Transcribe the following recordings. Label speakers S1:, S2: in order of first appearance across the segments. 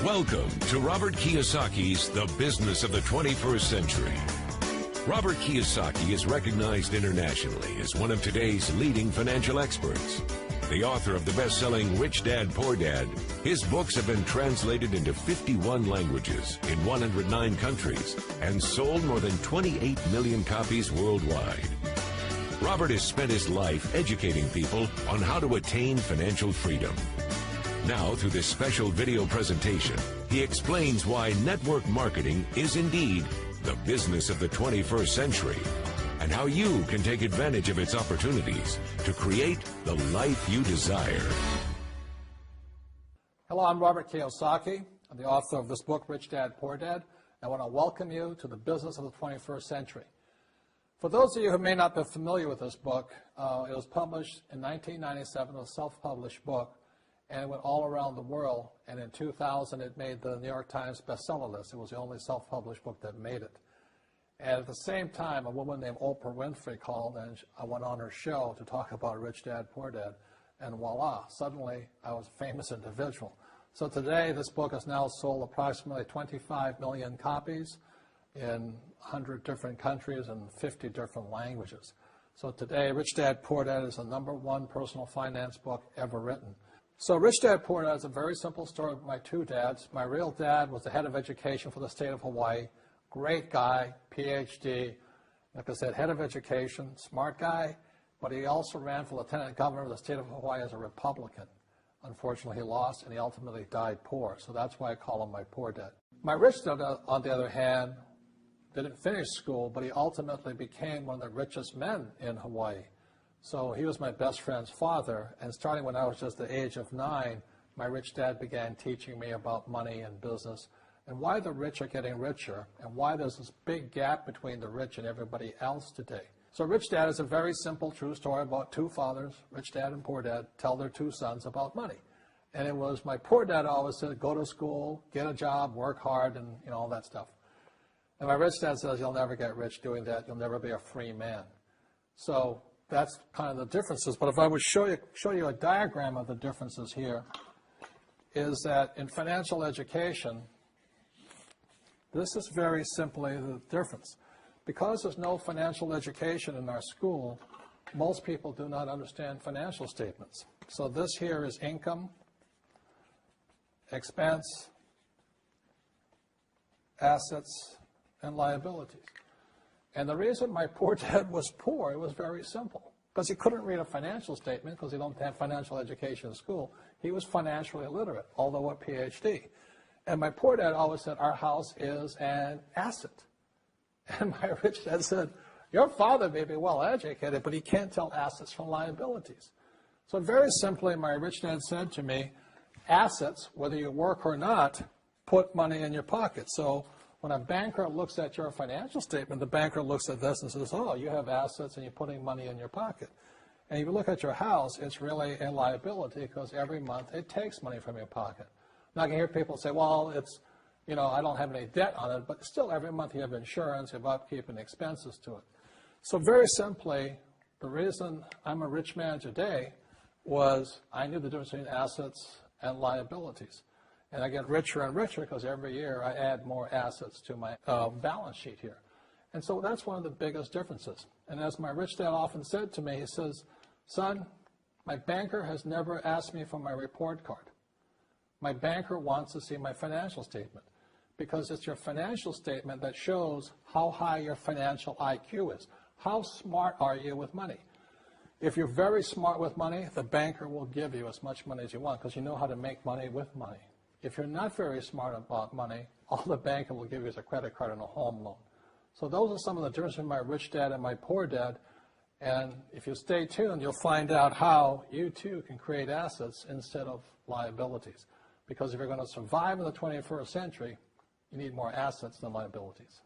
S1: Welcome to Robert Kiyosaki's The Business of the 21st Century. Robert Kiyosaki is recognized internationally as one of today's leading financial experts. The author of the best-selling Rich Dad, Poor Dad, his books have been translated into 51 languages in 109 countries and sold more than 28 million copies worldwide. Robert has spent his life educating people on how to attain financial freedom. Now, through this special video presentation, he explains why network marketing is indeed the business of the 21st century, and how you can take advantage of its opportunities to create the life you desire.
S2: Hello, I'm Robert Kiyosaki. I'm the author of this book, Rich Dad, Poor Dad. I want to welcome you to the business of the 21st century. For those of you who may not be familiar with this book, it was published in 1997, a self-published book, and it went all around the world, and in 2000 it made the New York Times bestseller list. It was the only self-published book that made it. And at the same time, a woman named Oprah Winfrey called, and I went on her show to talk about Rich Dad, Poor Dad, and voila, suddenly I was a famous individual. So today this book has now sold approximately 25 million copies in 100 different countries and 50 different languages. So today, Rich Dad, Poor Dad is the #1 personal finance book ever written. So Rich Dad, Poor Dad is a very simple story of my two dads. My real dad was the head of education for the state of Hawaii. Great guy, PhD, like I said, head of education, smart guy, but he also ran for lieutenant governor of the state of Hawaii as a Republican. Unfortunately, he lost, and he ultimately died poor, so that's why I call him my poor dad. My rich dad, on the other hand, didn't finish school, but he ultimately became one of the richest men in Hawaii. So he was my best friend's father, and starting when I was just the age of 9, my rich dad began teaching me about money and business and why the rich are getting richer and why there's this big gap between the rich and everybody else today. So Rich Dad is a very simple, true story about two fathers, Rich Dad and Poor Dad, tell their two sons about money. And it was my poor dad always said, go to school, get a job, work hard, and all that stuff. And my rich dad says, you'll never get rich doing that. You'll never be a free man. So that's kind of the differences. But if I would show you a diagram of the differences here, is that in financial education, this is very simply the difference. Because there's no financial education in our school, most people do not understand financial statements. So this here is income, expense, assets, and liabilities. And the reason my poor dad was poor, it was very simple. Because he couldn't read a financial statement because he don't have financial education in school. He was financially illiterate, although a PhD. And my poor dad always said, our house is an asset. And my rich dad said, your father may be well educated, but he can't tell assets from liabilities. So very simply, my rich dad said to me, assets, whether you work or not, put money in your pocket. So when a banker looks at your financial statement, the banker looks at this and says, oh, you have assets and you're putting money in your pocket. And if you look at your house, it's really a liability because every month it takes money from your pocket. Now I can hear people say, well, it's, I don't have any debt on it, but still every month you have insurance, you have upkeep and expenses to it. So very simply, the reason I'm a rich man today was I knew the difference between assets and liabilities. And I get richer and richer because every year I add more assets to my balance sheet here. And so that's one of the biggest differences. And as my rich dad often said to me, he says, son, my banker has never asked me for my report card. My banker wants to see my financial statement because it's your financial statement that shows how high your financial IQ is. How smart are you with money? If you're very smart with money, the banker will give you as much money as you want because you know how to make money with money. If you're not very smart about money, all the banker will give you is a credit card and a home loan. So those are some of the differences between my rich dad and my poor dad. And if you stay tuned, you'll find out how you too can create assets instead of liabilities. Because if you're going to survive in the 21st century, you need more assets than liabilities.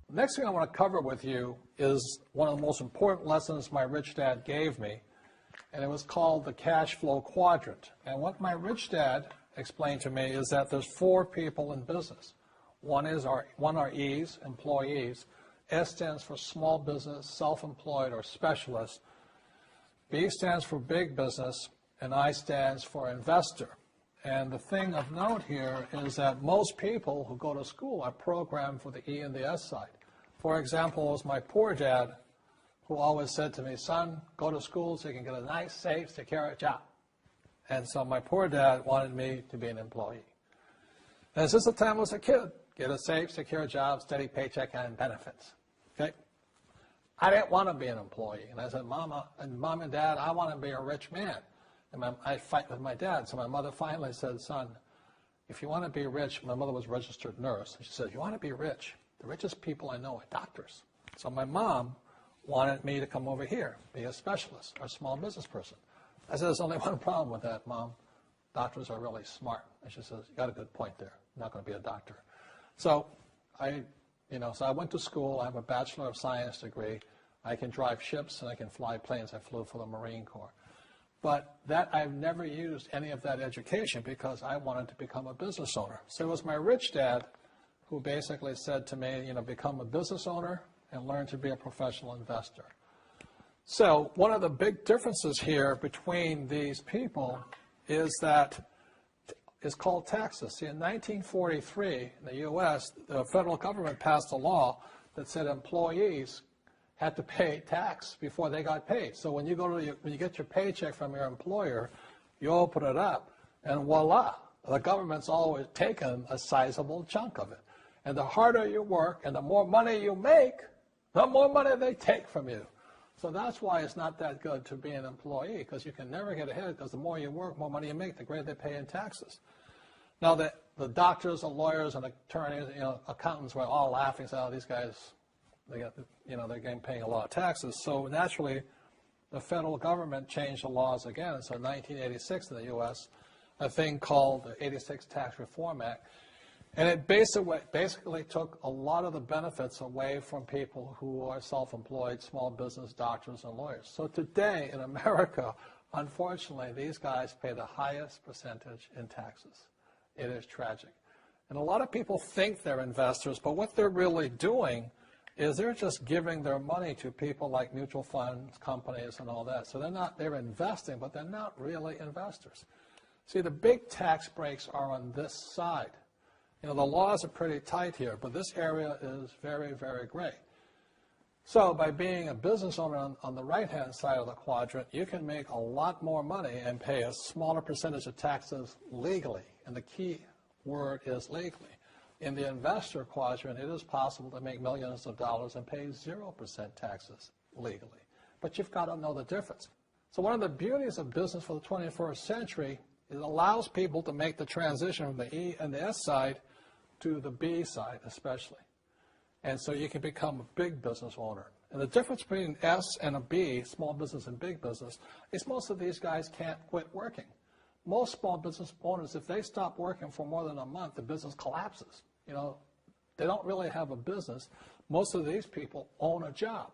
S2: The next thing I want to cover with you is one of the most important lessons my rich dad gave me, and it was called the cash flow quadrant. And what my rich dad explained to me is that there's 4 people in business. One are E's, employees. S stands for small business, self-employed, or specialist. B stands for big business, and I stands for investor. And the thing of note here is that most people who go to school are programmed for the E and the S side. For example, it was my poor dad who always said to me, son, go to school so you can get a nice, safe, secure job. And so my poor dad wanted me to be an employee. And since the time I was a kid, get a safe, secure job, steady paycheck, and benefits. Okay? I didn't want to be an employee. And I said, Mom and Dad, I want to be a rich man. And I fight with my dad. So my mother finally said, son, if you want to be rich, my mother was a registered nurse. And she said, if you want to be rich, the richest people I know are doctors. So my mom wanted me to come over here, be a specialist or a small business person. I said, there's only one problem with that, Mom. Doctors are really smart. And she says, you got a good point there. I'm not going to be a doctor. So I went to school. I have a Bachelor of Science degree. I can drive ships and I can fly planes. I flew for the Marine Corps. But I've never used any of that education because I wanted to become a business owner. So it was my rich dad who basically said to me, become a business owner and learn to be a professional investor. So one of the big differences here between these people is called taxes. See, in 1943, in the U.S., the federal government passed a law that said employees had to pay tax before they got paid. So when you get your paycheck from your employer, you open it up, and voila, the government's always taken a sizable chunk of it. And the harder you work and the more money you make, the more money they take from you. So that's why it's not that good to be an employee, because you can never get ahead, because the more you work, more money you make, the greater they pay in taxes. Now, the doctors and lawyers and attorneys, accountants were all laughing, saying, oh, these guys, they're getting paying a lot of taxes. So naturally, the federal government changed the laws again. So in 1986 in the U.S., a thing called the 86 Tax Reform Act, and it basically took a lot of the benefits away from people who are self-employed, small business, doctors, and lawyers. So today in America, unfortunately, these guys pay the highest percentage in taxes. It is tragic. And a lot of people think they're investors, but what they're really doing is they're just giving their money to people like mutual funds, companies, and all that. So they're investing, but they're not really investors. See, the big tax breaks are on this side. The laws are pretty tight here, but this area is very, very gray. So by being a business owner on the right-hand side of the quadrant, you can make a lot more money and pay a smaller percentage of taxes legally. And the key word is legally. In the investor quadrant, it is possible to make millions of dollars and pay 0% taxes legally. But you've got to know the difference. So one of the beauties of business for the 21st century is it allows people to make the transition from the E and the S side to the B side especially. And so you can become a big business owner. And the difference between S and a B, small business and big business, is most of these guys can't quit working. Most small business owners, if they stop working for more than a month, the business collapses. They don't really have a business. Most of these people own a job.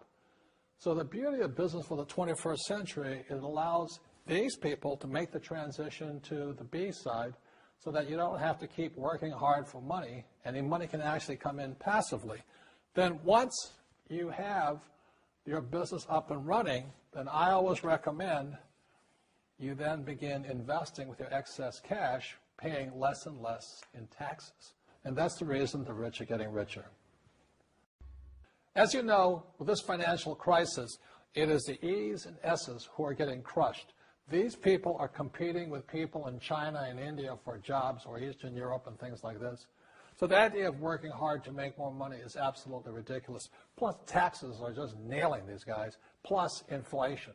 S2: So the beauty of business for the 21st century, it allows these people to make the transition to the B side so that you don't have to keep working hard for money, and the money can actually come in passively. Then once you have your business up and running, then I always recommend you then begin investing with your excess cash, paying less and less in taxes. And that's the reason the rich are getting richer. As you know, with this financial crisis, it is the E's and S's who are getting crushed. These people are competing with people in China and India for jobs, or Eastern Europe and things like this. So the idea of working hard to make more money is absolutely ridiculous. Plus taxes are just nailing these guys, plus inflation.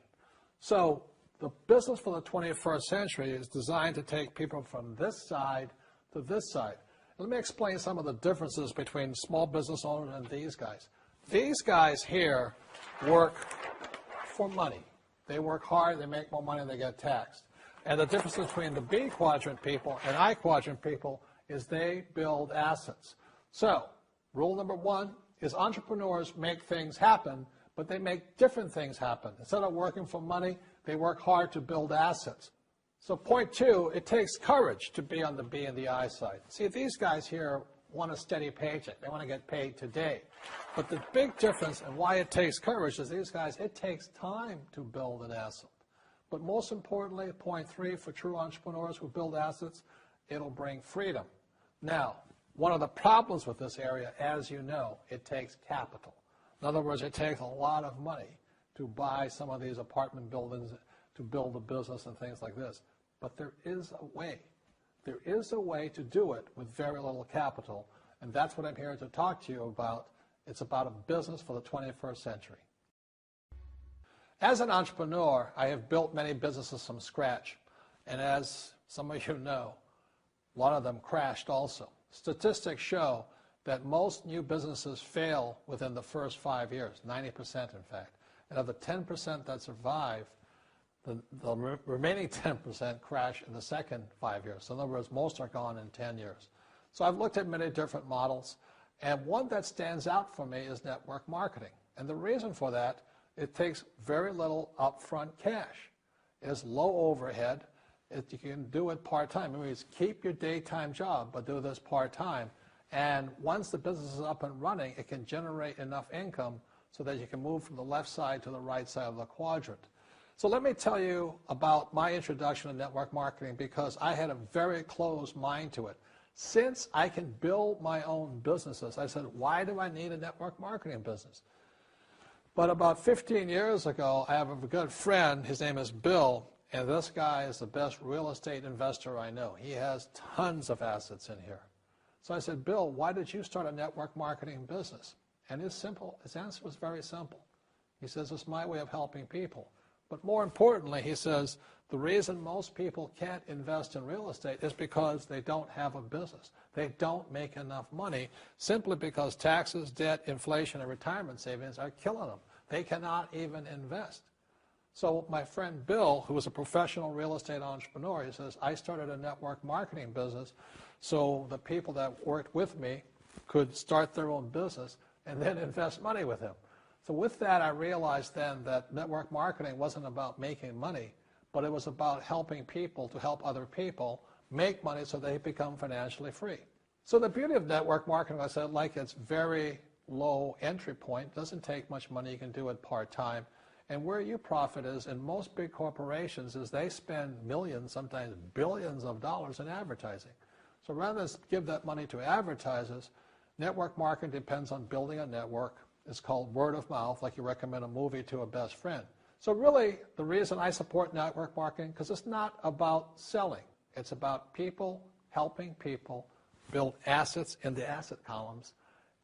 S2: So the business for the 21st century is designed to take people from this side to this side. Let me explain some of the differences between small business owners and these guys. These guys here work for money. They work hard, they make more money, they get taxed. And the difference between the B quadrant people and I quadrant people is they build assets. So, rule number one is entrepreneurs make things happen, but they make different things happen. Instead of working for money, they work hard to build assets. So point two, it takes courage to be on the B and the I side. See, these guys here want a steady paycheck. They want to get paid today. But the big difference and why it takes courage is these guys, it takes time to build an asset. But most importantly, point 3, for true entrepreneurs who build assets, it'll bring freedom. Now, one of the problems with this area, as you know, it takes capital. In other words, it takes a lot of money to buy some of these apartment buildings, to build a business and things like this. But there is a way. There is a way to do it with very little capital, and that's what I'm here to talk to you about. It's about a business for the 21st century. As an entrepreneur, I have built many businesses from scratch, and as some of you know, a lot of them crashed also. Statistics show that most new businesses fail within the first 5 years, 90% in fact. And of the 10% that survive, the remaining 10% crash in the second 5 years. So in other words, most are gone in 10 years. So I've looked at many different models, and one that stands out for me is network marketing. And the reason for that, it takes very little upfront cash. It is low overhead. You can do it part-time. It means keep your daytime job, but do this part-time. And once the business is up and running, it can generate enough income so that you can move from the left side to the right side of the quadrant. So let me tell you about my introduction to network marketing, because I had a very closed mind to it. Since I can build my own businesses, I said, why do I need a network marketing business? But about 15 years ago, I have a good friend, his name is Bill, and this guy is the best real estate investor I know. He has tons of assets in here. So I said, Bill, why did you start a network marketing business? And his answer was very simple. He says, it's my way of helping people. But more importantly, he says, the reason most people can't invest in real estate is because they don't have a business. They don't make enough money simply because taxes, debt, inflation, and retirement savings are killing them. They cannot even invest. So my friend Bill, who is a professional real estate entrepreneur, he says, I started a network marketing business so the people that worked with me could start their own business and then invest money with him. So with that, I realized then that network marketing wasn't about making money, but it was about helping people to help other people make money so they become financially free. So the beauty of network marketing, I said, like it's very low entry point, doesn't take much money, you can do it part-time. And where you profit is in most big corporations is they spend millions, sometimes billions of dollars in advertising. So rather than give that money to advertisers, network marketing depends on building a network. It's called word of mouth, like you recommend a movie to a best friend. So really, the reason I support network marketing, because it's not about selling. It's about people helping people build assets in the asset columns,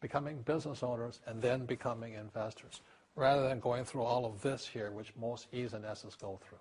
S2: becoming business owners, and then becoming investors, rather than going through all of this here, which most E's and S's go through.